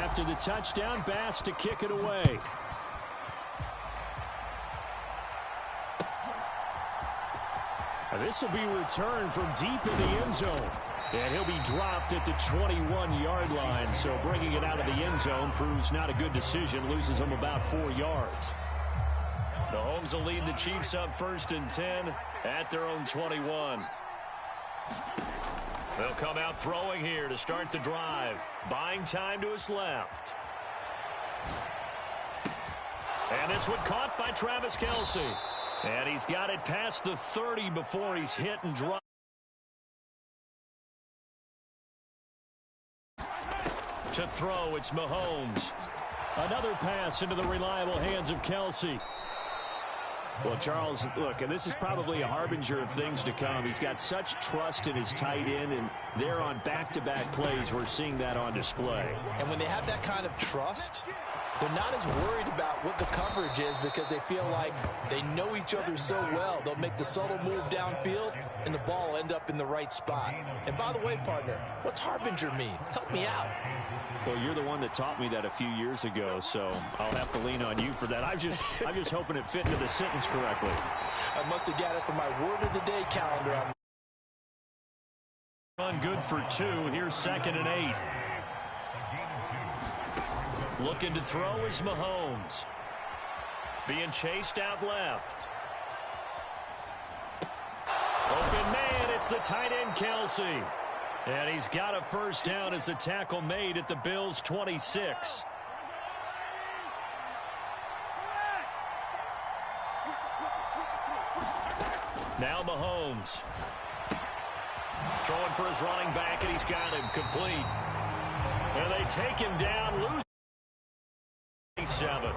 After the touchdown, Bass to kick it away. This will be returned from deep in the end zone. And he'll be dropped at the 21-yard line. So bringing it out of the end zone proves not a good decision. Loses him about 4 yards. Mahomes will lead the Chiefs up 1st and 10 at their own 21. They'll come out throwing here to start the drive. Buying time to his left. And this one caught by Travis Kelce. And he's got it past the 30 before he's hit and dropped. To throw, it's Mahomes. Another pass into the reliable hands of Kelce. Well, Charles, look, and this is probably a harbinger of things to come. He's got such trust in his tight end, and they're on back-to-back plays. We're seeing that on display. And when they have that kind of trust, they're not as worried about what the coverage is because they feel like they know each other so well. They'll make the subtle move downfield, and the ball will end up in the right spot. And by the way, partner, what's harbinger mean? Help me out. Well, you're the one that taught me that a few years ago, so I'll have to lean on you for that. I'm just hoping it fit into the sentence correctly. I must have got it from my word of the day calendar. Run good for 2. Here's 2nd and 8. Looking to throw is Mahomes. Being chased out left. Open man, it's the tight end Kelce. And he's got a first down as the tackle made at the Bills' 26. Now Mahomes. Throwing for his running back, and he's got him complete. And they take him down, lose 7.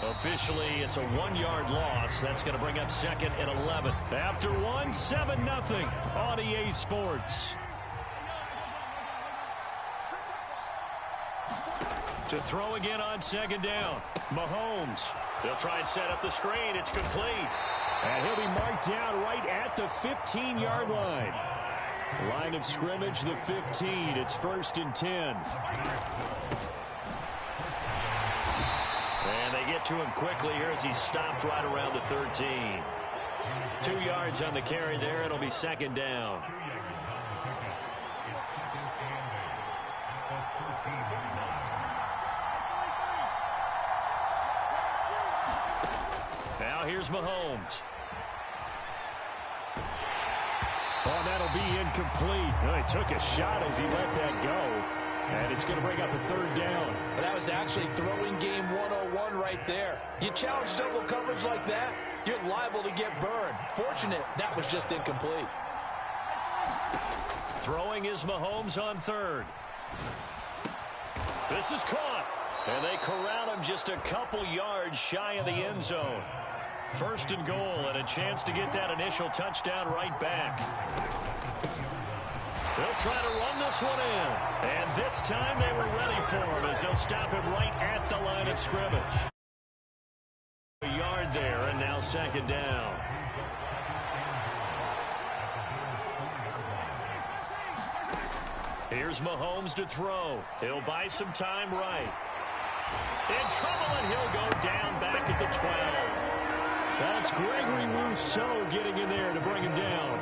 Officially, it's a 1-yard loss. That's going to bring up 2nd and 11. After 1, 7-0 on EA Sports. To throw again on 2nd down. Mahomes. They'll try and set up the screen. It's complete. And he'll be marked down right at the 15-yard line. Line of scrimmage, the 15. It's 1st and 10. And they get to him quickly here as he stopped right around the 13. 2 yards on the carry there. It'll be 2nd down. Now here's Mahomes. Oh, that'll be incomplete. Well, he took a shot as he let that go. And it's going to bring up a 3rd down. Well, that was actually throwing game 101 right there. You challenge double coverage like that, you're liable to get burned. Fortunate that was just incomplete. Throwing is Mahomes on 3rd. This is caught. And they corral him just a couple yards shy of the end zone. 1st and goal, and a chance to get that initial touchdown right back. They'll try to run this one in. And this time they were ready for him as they'll stop him right at the line of scrimmage. A yard there, and now 2nd down. Here's Mahomes to throw. He'll buy some time right. In trouble, and he'll go down back at the 12. That's Gregory Rousseau getting in there to bring him down.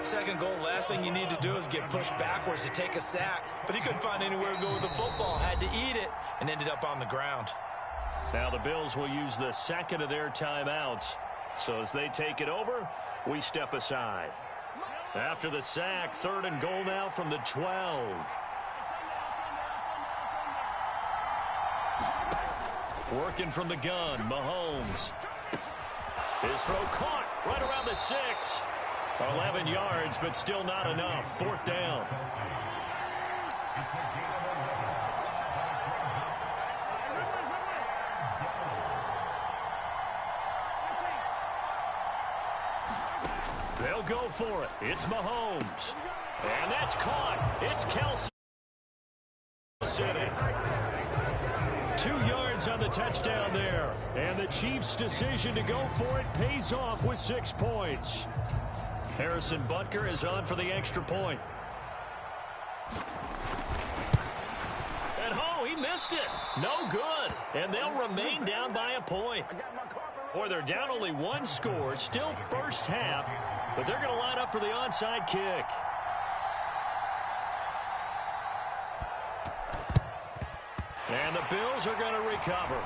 2nd goal, last thing you need to do is get pushed backwards to take a sack. But he couldn't find anywhere to go with the football. Had to eat it and ended up on the ground. Now the Bills will use the 2nd of their timeouts. So as they take it over, we step aside. After the sack, 3rd and goal now from the 12. Working from the gun, Mahomes. His throw caught right around the 6. 11 yards, but still not enough. 4th down. They'll go for it. It's Mahomes. And that's caught. It's Kelce. 2 yards on the touchdown there. And the Chiefs' decision to go for it pays off with 6 points. Harrison Butker is on for the extra point. And He missed it. No good. And they'll remain down by a point. Boy, they're down only one score. Still first half. But they're going to line up for the onside kick. And the Bills are going to recover.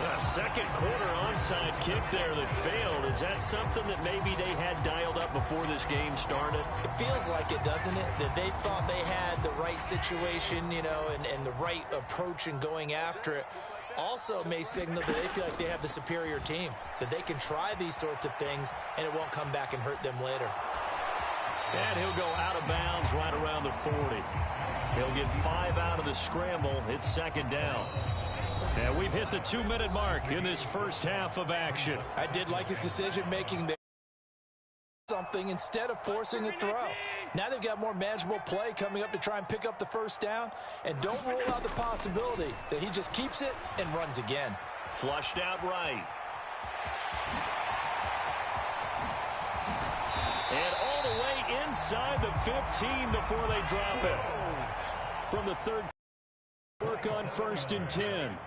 A second quarter onside kick there that failed. Is that something that maybe they had dialed up before this game started? It feels like it, doesn't it? That they thought they had the right situation, you know, and the right approach in going after it. Also may signal that they feel like they have the superior team, that they can try these sorts of things and it won't come back and hurt them later. And he'll go out of bounds right around the 40. He'll get 5 out of the scramble. It's second down. And we've hit the 2-minute mark in this first half of action. I did like his decision-making there. Something instead of forcing a throw. Now they've got more manageable play coming up to try and pick up the first down. And don't rule out the possibility that he just keeps it and runs again. Flushed out right. And all the way inside the 15 before they drop it. From the third, work on 1st and 10.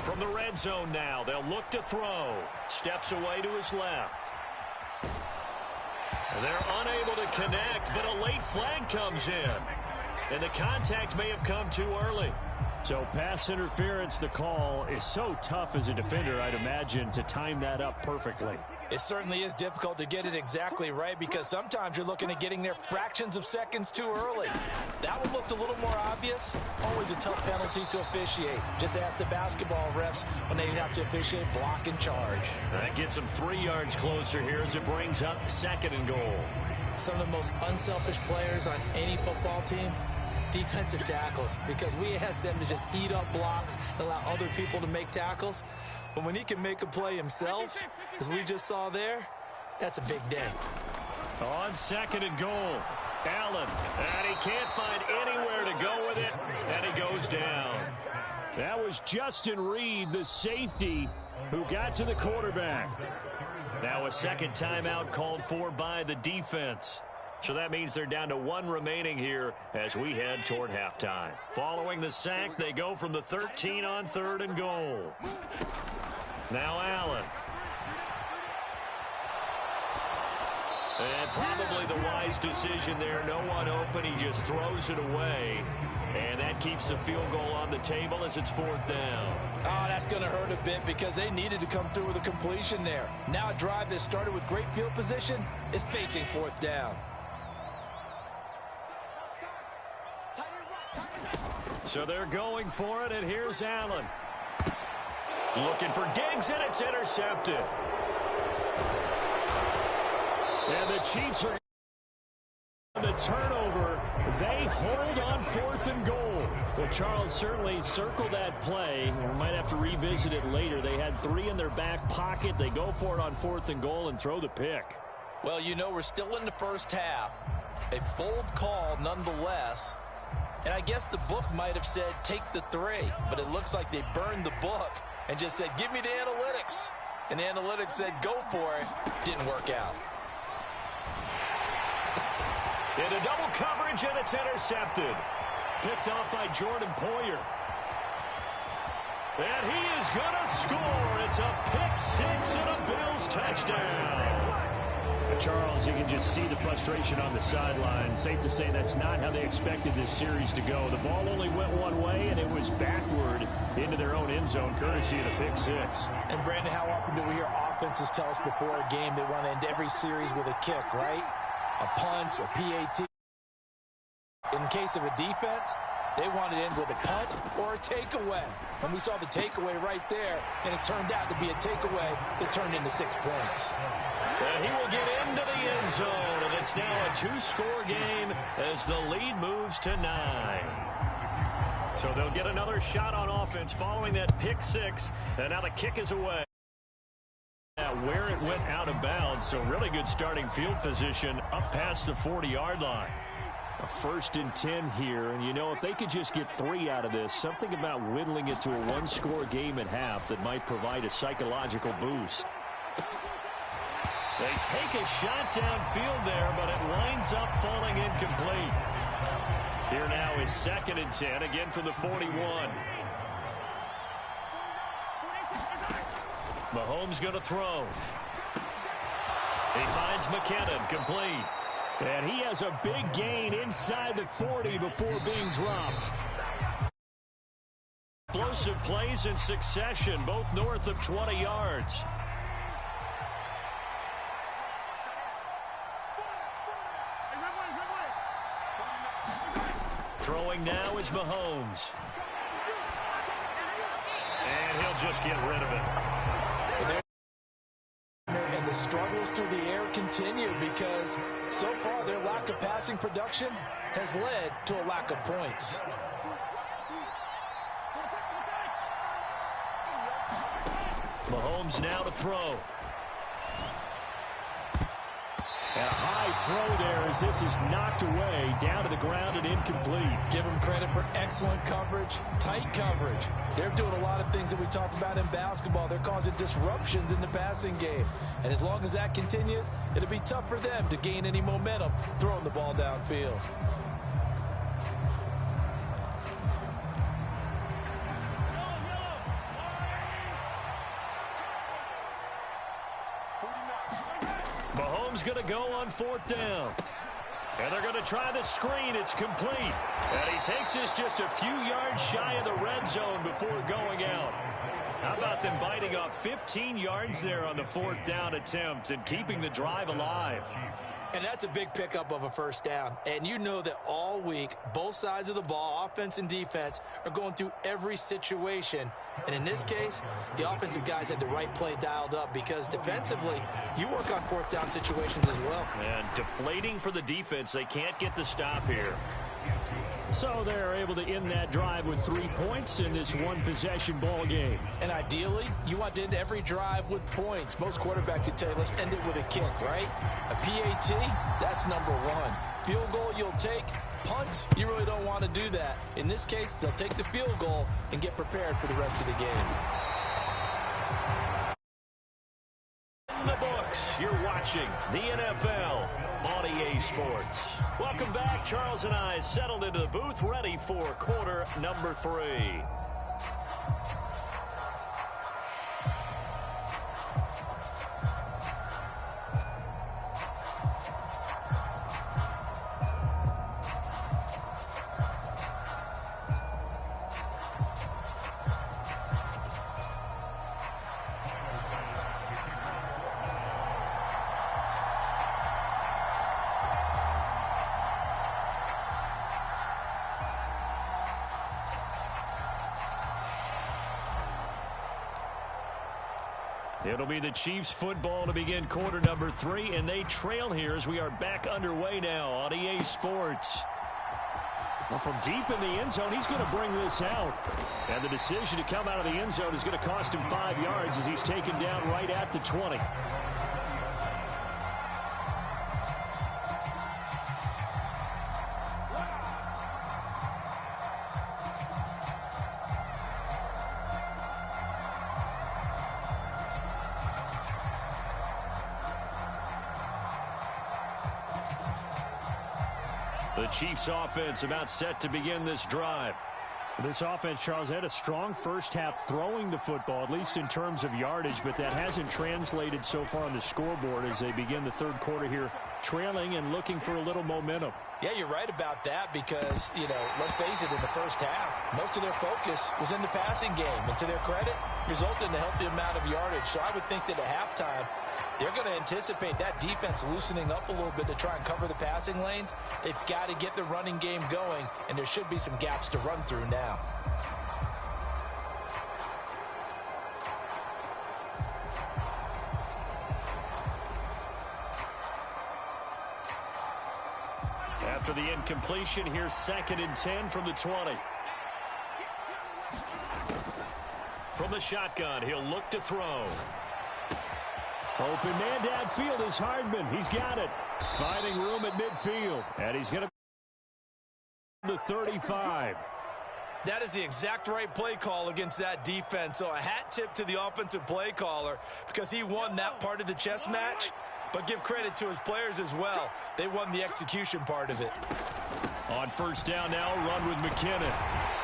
From the red zone now, they'll look to throw. Steps away to his left. They're unable to connect, but a late flag comes in. And the contact may have come too early. So pass interference, the call, is so tough as a defender, I'd imagine, to time that up perfectly. It certainly is difficult to get it exactly right because sometimes you're looking at getting there fractions of seconds too early. That one looked a little more obvious. Always a tough penalty to officiate. Just ask the basketball refs when they have to officiate block and charge. That gets them 3 yards closer here as it brings up 2nd and goal. Some of the most unselfish players on any football team, defensive tackles, because we ask them to just eat up blocks and allow other people to make tackles. But when he can make a play himself, as we just saw there, that's a big day. On 2nd and goal, Allen, and he can't find anywhere to go with it, and he goes down. That was Justin Reed, the safety, who got to the quarterback. Now a second timeout called for by the defense. So that means they're down to 1 remaining here as we head toward halftime. Following the sack, they go from the 13 on 3rd and goal. Now Allen. And probably the wise decision there. No one open. He just throws it away. And that keeps the field goal on the table as it's 4th down. Oh, that's going to hurt a bit because they needed to come through with a completion there. Now a drive that started with great field position is facing 4th down. So they're going for it, and here's Allen. Looking for Diggs, and it's intercepted. And the Chiefs are on the turnover. They hold on 4th and goal. Well, Charles certainly circled that play. We might have to revisit it later. They had 3 in their back pocket. They go for it on 4th and goal and throw the pick. Well, you know, we're still in the first half. A bold call nonetheless. And I guess the book might have said take the 3, but it looks like they burned the book and just said give me the analytics. And the analytics said go for it. Didn't work out. Into double coverage, and it's intercepted. Picked off by Jordan Poyer. And he is going to score. It's a pick 6 and a Bills touchdown. Charles, you can just see the frustration on the sideline. Safe to say that's not how they expected this series to go. The ball only went one way, and it was backward into their own end zone, courtesy of the pick 6. And, Brandon, how often do we hear offenses tell us before a game they want to end every series with a kick, right? A punt, a PAT. In case of a defense, they want to end with a punt or a takeaway. And we saw the takeaway right there, and it turned out to be a takeaway that turned into 6 points. And he will get into the end zone, and it's now a 2-score game as the lead moves to 9. So they'll get another shot on offense following that pick 6, and now the kick is away. Where it went out of bounds, so really good starting field position up past the 40-yard line. A 1st and 10 here, and you know, if they could just get 3 out of this, something about whittling it to a 1-score game at half that might provide a psychological boost. They take a shot downfield there, but it winds up falling incomplete. Here now is 2nd and 10, again from the 41. Mahomes going to throw. He finds McKinnon, complete. And he has a big gain inside the 40 before being dropped. Explosive plays in succession, both north of 20 yards. Throwing now is Mahomes. And he'll just get rid of it. And the struggles through the air continue because so far their lack of passing production has led to a lack of points. Mahomes now to throw. And a high throw there as this is knocked away, down to the ground and incomplete. Give them credit for excellent coverage, tight coverage. They're doing a lot of things that we talk about in basketball. They're causing disruptions in the passing game. And as long as that continues, it'll be tough for them to gain any momentum throwing the ball downfield. Mahomes going to go on 4th down. And they're going to try the screen. It's complete. And he takes this just a few yards shy of the red zone before going out. How about them biting off 15 yards there on the 4th down attempt and keeping the drive alive? And that's a big pickup of a 1st down. And you know that all week, both sides of the ball, offense and defense, are going through every situation. And in this case, the offensive guys had the right play dialed up because defensively, you work on 4th down situations as well. And deflating for the defense. They can't get the stop here. So they're able to end that drive with 3 points in this one-possession ball game. And ideally, you want to end every drive with points. Most quarterbacks would tell you, let's end it with a kick, right? A PAT, that's number 1. Field goal you'll take. Punts, you really don't want to do that. In this case, they'll take the field goal and get prepared for the rest of the game. In the books, you're watching the NFL on EA Sports. Welcome back. Charles and I settled into the booth, ready for quarter number 3. It'll be the Chiefs football to begin quarter number 3, and they trail here as we are back underway now on EA Sports. Well, from deep in the end zone, he's going to bring this out. And the decision to come out of the end zone is going to cost him 5 yards as he's taken down right at the 20. The Chiefs offense about set to begin this drive. This offense, Charles, had a strong first half throwing the football, at least in terms of yardage, but that hasn't translated so far on the scoreboard as they begin the 3rd quarter here, trailing and looking for a little momentum. Yeah, you're right about that because, let's face it, in the first half, most of their focus was in the passing game. And to their credit, resulted in a healthy amount of yardage. So I would think that at halftime, they're going to anticipate that defense loosening up a little bit to try and cover the passing lanes. They've got to get the running game going, and there should be some gaps to run through now. After the incompletion, here's 2nd and 10 from the 20. From the shotgun, he'll look to throw. Open man downfield is Hardman. He's got it. Finding room at midfield. And he's going to the 35. That is the exact right play call against that defense. So a hat tip to the offensive play caller because he won that part of the chess match. but give credit to his players as well. They won the execution part of it. On first down now, run with McKinnon.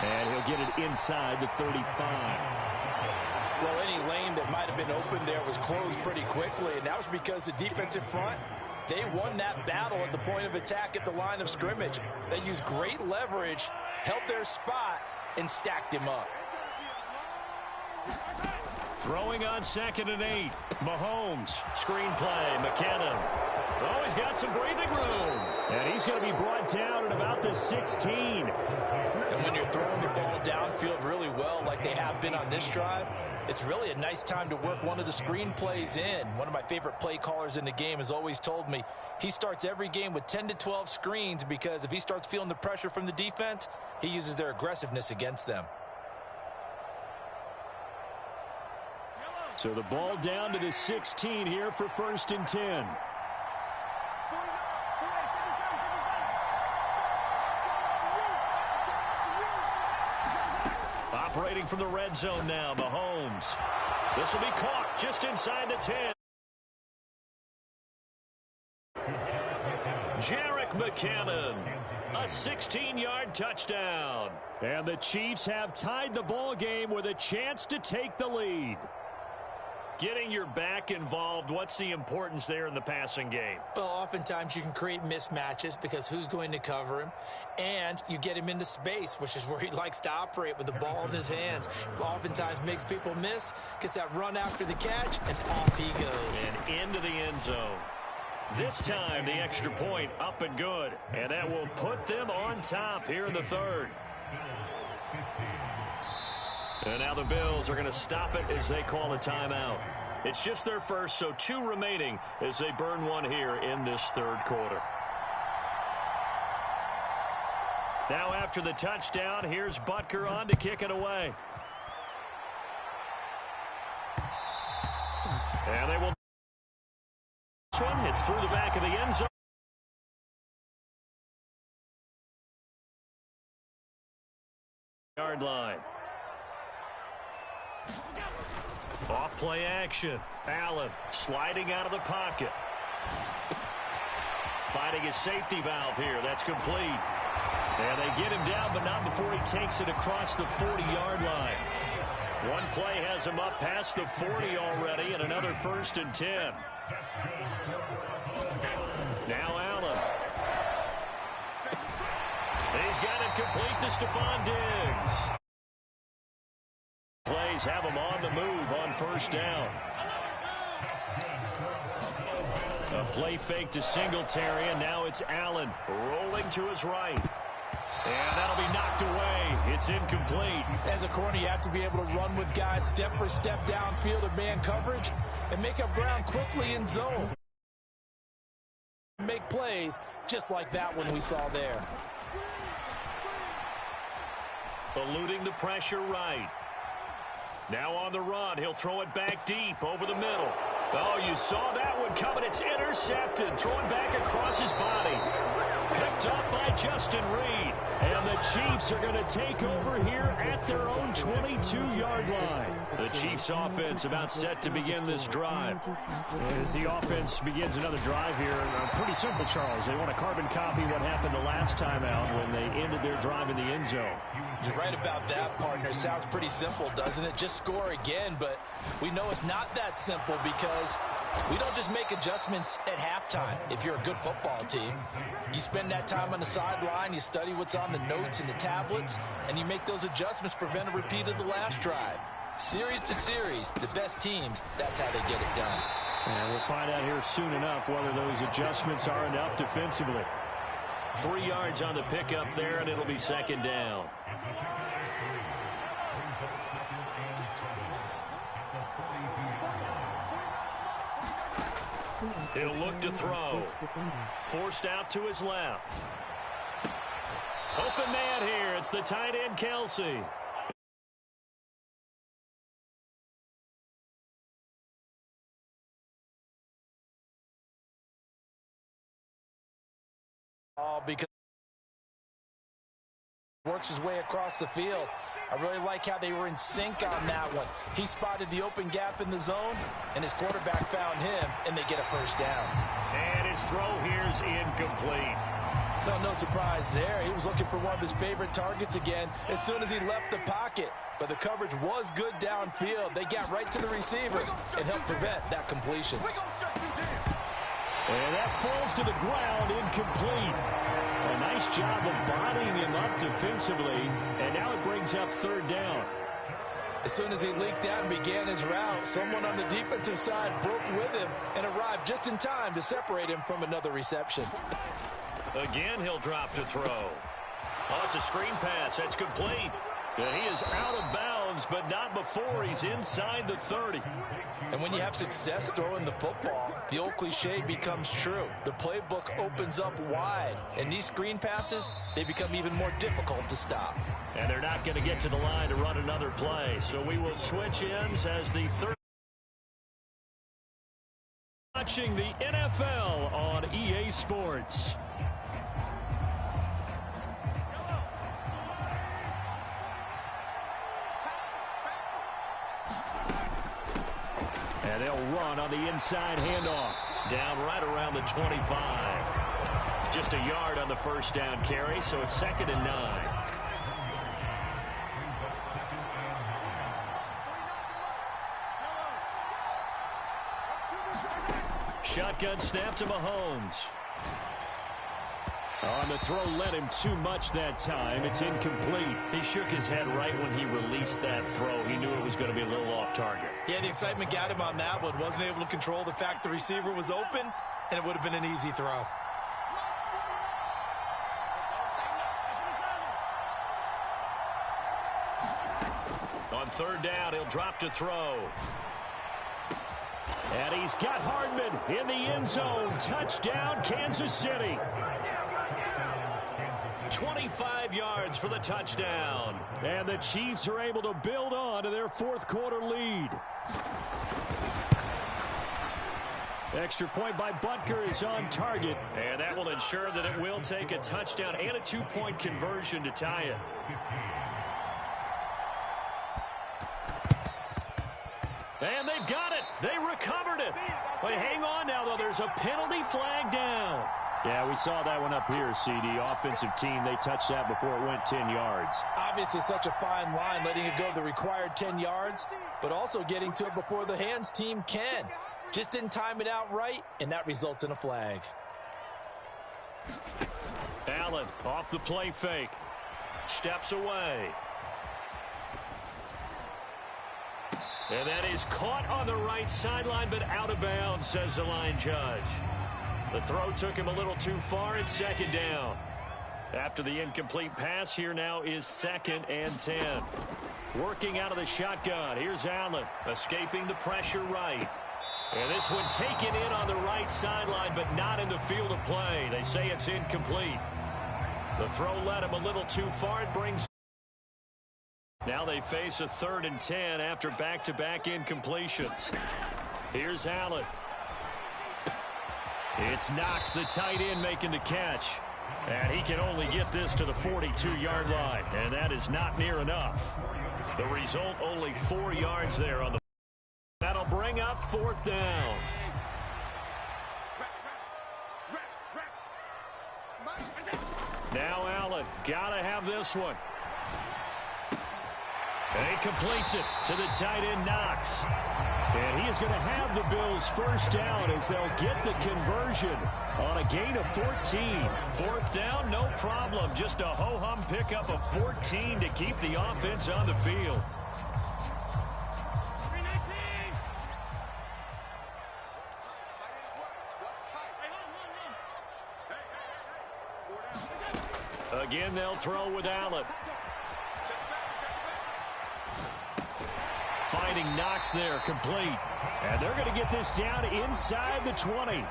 And he'll get it inside the 35. Well, any lane that might have been open there was closed pretty quickly, and that was because the defensive front, they won that battle at the point of attack at the line of scrimmage. They used great leverage, held their spot, and stacked him up. Throwing on 2nd and 8. Mahomes. Screenplay. McKinnon. Oh, he's got some breathing room. And he's going to be brought down at about the 16. And when you're throwing the ball downfield really well like they have been on this drive, it's really a nice time to work one of the screen plays in. One of my favorite play callers in the game has always told me he starts every game with 10 to 12 screens because if he starts feeling the pressure from the defense, he uses their aggressiveness against them. So the ball down to the 16 here for 1st and 10. Operating from the red zone now, Mahomes. This will be caught just inside the 10. Jerick McKinnon, a 16-yard touchdown. And the Chiefs have tied the ball game with a chance to take the lead. Getting your back involved, what's the importance there in the passing game? Well, oftentimes you can create mismatches because who's going to cover him? And you get him into space, which is where he likes to operate with the ball in his hands. Oftentimes makes people miss, gets that run after the catch, and off he goes. And into the end zone. This time, the extra point up and good. And that will put them on top here in the 3rd. And now the Bills are going to stop it as they call a timeout. It's just their first, so 2 remaining as they burn one here in this 3rd quarter. Now after the touchdown, here's Butker on to kick it away. And they will. This one hits through the back of the end zone. Yard line. Off play action. Allen sliding out of the pocket. Finding his safety valve here. That's complete. And they get him down, but not before he takes it across the 40-yard line. One play has him up past the 40 already, and another 1st and 10. Now Allen. He's got it complete to Stephon Diggs. Plays have him on the move on 1st down. A play fake to Singletary, and now it's Allen rolling to his right. And that'll be knocked away. It's incomplete. As a corner, you have to be able to run with guys step for step downfield of man coverage and make up ground quickly in zone. Make plays just like that one we saw there. Eluding the pressure right. Now on the run, he'll throw it back deep over the middle. Oh, you saw that one coming. It's intercepted. Throwing back across his body. Picked up by Justin Reed. And the Chiefs are going to take over here at their own 22-yard line. The Chiefs offense about set to begin this drive. As the offense begins another drive here, pretty simple, Charles. They want to carbon copy what happened the last time out when they ended their drive in the end zone. You're right about that, partner. Sounds pretty simple, doesn't it? Just score again, but we know it's not that simple because we don't just make adjustments at halftime. If you're a good football team, you spend that time on the sideline, you study what's on the notes and the tablets, and you make those adjustments, prevent a repeat of the last drive. Series to series, the best teams, that's how they get it done. And we'll find out here soon enough whether those adjustments are enough defensively. 3 yards on the pickup there, and it'll be 2nd down. He'll look to throw. Forced out to his left. Open man here. It's the tight end, Kelsey. Because works his way across the field. I really like how they were in sync on that one. He spotted the open gap in the zone, and his quarterback found him, and they get a first down. And his throw here's incomplete. No surprise there. He was looking for one of his favorite targets again as soon as he left the pocket. But the coverage was good downfield. They got right to the receiver and helped prevent that completion. And that falls to the ground, incomplete. A nice job of bodying him up defensively, and now it brings up third down. As soon as he leaked out and began his route, someone on the defensive side broke with him and arrived just in time to separate him from another reception. Again, he'll drop to throw. Oh, it's a screen pass. That's complete. And he is out of bounds, but not before he's inside the 30. And when you have success throwing the football, the old cliche becomes true. The playbook opens up wide, and these screen passes, they become even more difficult to stop. And they're not going to get to the line to run another play, so we will switch ends as the third. Watching the NFL on EA Sports. And they'll run on the inside handoff. Down right around the 25. Just a yard on the first down carry, so it's 2nd and 9. Shotgun snap to Mahomes. On the throw, led him too much that time. It's incomplete. He shook his head right when he released that throw. He knew it was going to be a little off target. Yeah, the excitement got him on that one. Wasn't able to control the fact the receiver was open, and it would have been an easy throw. On third down, he'll drop to throw. And he's got Hardman in the end zone. Touchdown, Kansas City. 25 yards for the touchdown. And the Chiefs are able to build on to their fourth quarter lead. Extra point by Butker is on target. And that will ensure that it will take a touchdown and a 2-point conversion to tie it. And they've got it. They recovered it. But hang on now, though. There's a penalty flag down. Yeah, we saw that one up here, CD. Offensive team, they touched that before it went 10 yards. Obviously such a fine line, letting it go the required 10 yards, but also getting to it before the hands team can. Just didn't time it out right, and that results in a flag. Allen off the play fake. Steps away. And that is caught on the right sideline, but out of bounds, says the line judge. The throw took him a little too far. It's 2nd down. After the incomplete pass, here now is 2nd and 10. Working out of the shotgun. Here's Allen, escaping the pressure right. And this one taken in on the right sideline, but not in the field of play. They say it's incomplete. The throw led him a little too far. It brings. Now they face a 3rd and 10 after back-to-back incompletions. Here's Allen. It's Knox, the tight end, making the catch. And he can only get this to the 42-yard line. And that is not near enough. The result, only 4 yards there on the. That'll bring up 4th down. Now Allen, gotta have this one. And he completes it to the tight end, Knox. And he is going to have the Bills first down as they'll get the conversion on a gain of 14. 4th down, no problem. Just a ho-hum pickup of 14 to keep the offense on the field. Again, they'll throw with Allen. Finding Knox there, complete. And they're going to get this down inside the 20.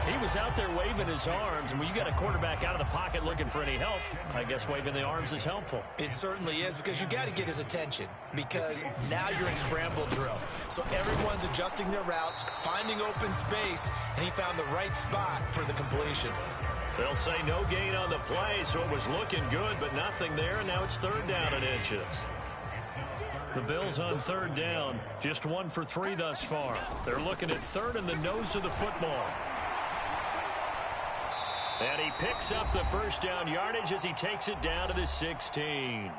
He was out there waving his arms, and when you got a quarterback out of the pocket looking for any help, I guess waving the arms is helpful. It certainly is, because you got to get his attention, because now you're in scramble drill. So everyone's adjusting their routes, finding open space, and he found the right spot for the completion. They'll say no gain on the play, so it was looking good, but nothing there, and now it's 3rd down and inches. The Bills on 3rd down, just 1 for 3 thus far. They're looking at 3rd in the nose of the football. And he picks up the 1st down yardage as he takes it down to the 16.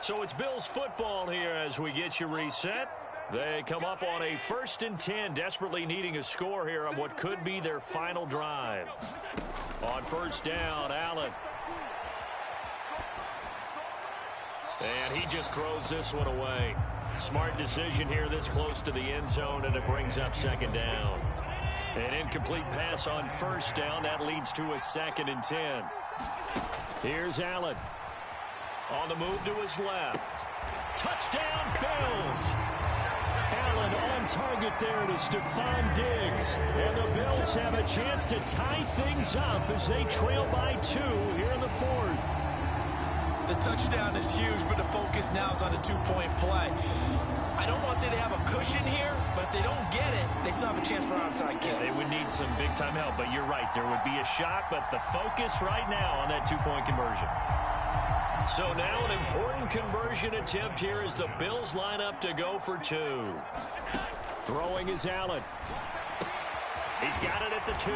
So it's Bills football here as we get you reset. They come up on a 1st and 10, desperately needing a score here on what could be their final drive. On 1st down, Allen. And he just throws this one away. Smart decision here this close to the end zone, and it brings up 2nd down. An incomplete pass on 1st down. That leads to a 2nd and 10. Here's Allen. On the move to his left. Touchdown, Bills! Allen on target there to Stephon Diggs. And the Bills have a chance to tie things up as they trail by 2 here in the 4th. The touchdown is huge, but the focus now is on the 2-point play. I don't want to say they have a cushion here, but if they don't get it, they still have a chance for onside kick. Yeah, they would need some big-time help, but you're right. There would be a shot, but the focus right now on that 2-point conversion. So now an important conversion attempt here as the Bills line up to go for 2. Throwing is Allen. He's got it at the 2.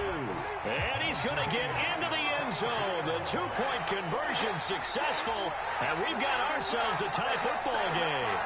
And he's going to get into the end zone. The 2-point conversion successful. And we've got ourselves a tie football game.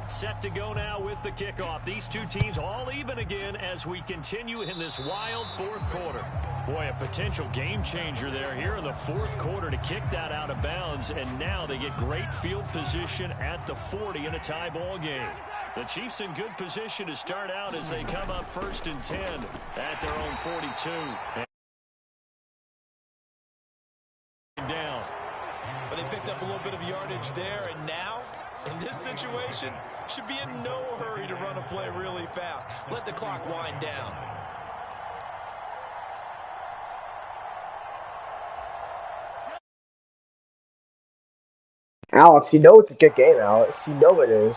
Set to go now with the kickoff. These two teams all even again as we continue in this wild 4th quarter. Boy, a potential game changer there here in the 4th quarter to kick that out of bounds, and now they get great field position at the 40 in a tie ball game. The Chiefs in good position to start out as they come up 1st and 10 at their own 42. And down. But they picked up a little bit of yardage there, and now in this situation, should be in no hurry to run a play really fast. Let the clock wind down. Alex, you know it's a good game, Alex. You know it is.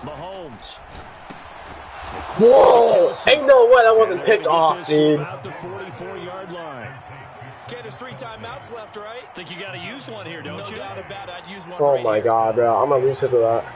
Mahomes. Whoa! Ain't no way that wasn't picked off, dude. About the 44-yard line. Okay, there's 3 timeouts left, right? Think you got to use one here, don't you? No doubt about it. I'd use one Oh right my here. god, bro. I'm gonna lose because of that.